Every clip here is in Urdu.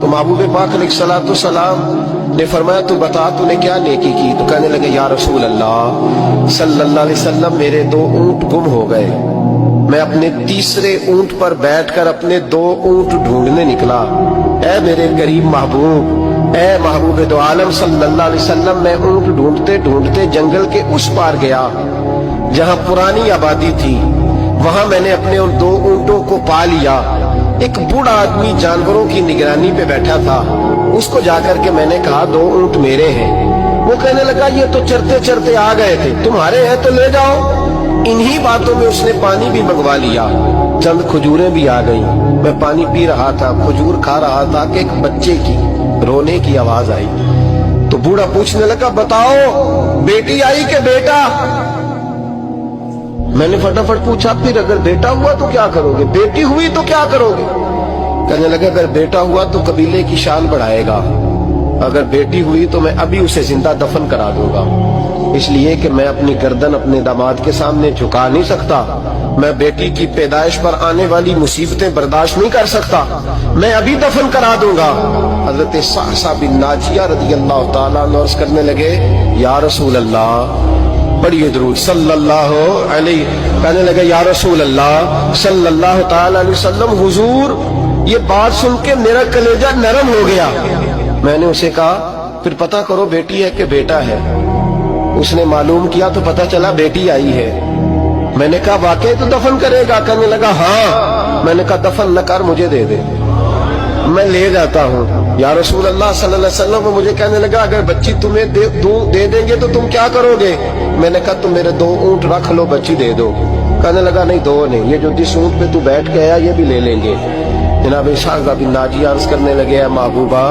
تو محبوب پاک علیہ السلام نے فرمایا تو بتا تو نے کیا نیکی کی؟ تو کہنے لگے یا رسول اللہ صلی اللہ علیہ وسلم میرے 2 اونٹ گم ہو گئے، میں اپنے تیسرے اونٹ پر بیٹھ کر اپنے 2 اونٹ ڈھونڈنے نکلا۔ اے میرے قریب محبوب، اے محبوب دو عالم صلی اللہ علیہ وسلم، میں اونٹ ڈھونڈتے ڈھونڈتے جنگل کے اس پار گیا جہاں پرانی آبادی تھی، وہاں میں نے اپنے ان 2 اونٹوں کو پا لیا۔ ایک بوڑھا آدمی جانوروں کی نگرانی پہ بیٹھا تھا، اس کو جا کر کے میں نے کہا 2 اونٹ میرے ہیں۔ وہ کہنے لگا یہ تو چرتے چرتے آ گئے تھے، تمہارے ہیں تو لے جاؤ۔ انہی باتوں میں اس نے پانی بھی منگوا لیا، چند کھجوریں بھی آ گئیں۔ میں پانی پی رہا تھا، کھجور کھا رہا تھا کہ ایک بچے کی رونے کی آواز آئی۔ تو بوڑھا پوچھنے لگا بتاؤ بیٹی آئی کہ بیٹا؟ میں نے فٹافٹ پوچھا پھر اگر بیٹا ہوا تو کیا کرو گے، بیٹی ہوئی تو کیا کرو گے؟ کہنے لگا اگر بیٹا ہوا تو قبیلے کی شان بڑھائے گا، اگر بیٹی ہوئی تو میں ابھی اسے زندہ دفن کرا دوں گا، اس لیے کہ میں اپنی گردن اپنے داماد کے سامنے جھکا نہیں سکتا، میں بیٹی کی پیدائش پر آنے والی مصیبتیں برداشت نہیں کر سکتا، میں ابھی دفن کرا دوں گا۔ حضرت صحصح بن ناجیہ رضی اللہ تعالیٰ عنہ عرض کرنے لگے یا رسول اللہ، پڑھیے درود صلی اللہ علیہ، کہنے لگے یا رسول اللہ صلی اللہ تعالیٰ علیہ وسلم، حضور یہ بات سن کے میرا کلیجہ نرم ہو گیا۔ میں نے اسے کہا پھر پتہ کرو بیٹی ہے کہ بیٹا ہے۔ اس نے معلوم کیا تو پتہ چلا بیٹی آئی ہے۔ میں نے کہا واقعی تو دفن کرے گا؟ کہنے لگا ہاں۔ میں نے کہا دفن نہ کر، مجھے دے دے، میں لے جاتا ہوں۔ یا رسول اللہ صلی اللہ علیہ وسلم، وہ مجھے کہنے لگا اگر بچی تمہیں دے دیں گے تو تم کیا کرو گے؟ میں نے کہا تم میرے 2 اونٹ رکھ لو، بچی دے دو۔ کہنے لگا نہیں 2 نہیں، یہ جو جس اونٹ پہ تو بیٹھ کے آیا یہ بھی لے لیں گے۔ جناب صحصح بن ناجیہ عرض کرنے لگے اے محبوبہ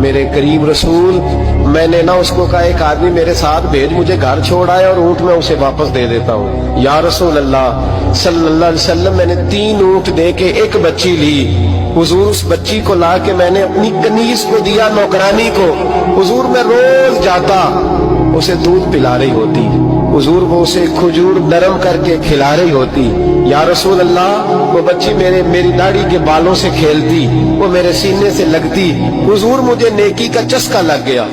میرے قریب رسول، میں نے نہ اس کو کہا ایک آدمی میرے ساتھ بھیج، مجھے گھر چھوڑ آئے اور اونٹ میں اسے واپس دے دیتا ہوں۔ یا رسول اللہ صلی اللہ علیہ وسلم، میں نے 3 اونٹ دے کے ایک بچی لی۔ حضور اس بچی کو لا کے میں نے اپنی کنیز کو دیا، نوکرانی کو۔ حضور میں روز جاتا، اسے دودھ پلا رہی ہوتی، حضور وہ اسے کھجور نرم کر کے کھلا رہی ہوتی۔ یا رسول اللہ وہ بچی میری داڑھی کے بالوں سے کھیلتی، وہ میرے سینے سے لگتی۔ حضور مجھے نیکی کا چسکا لگ گیا۔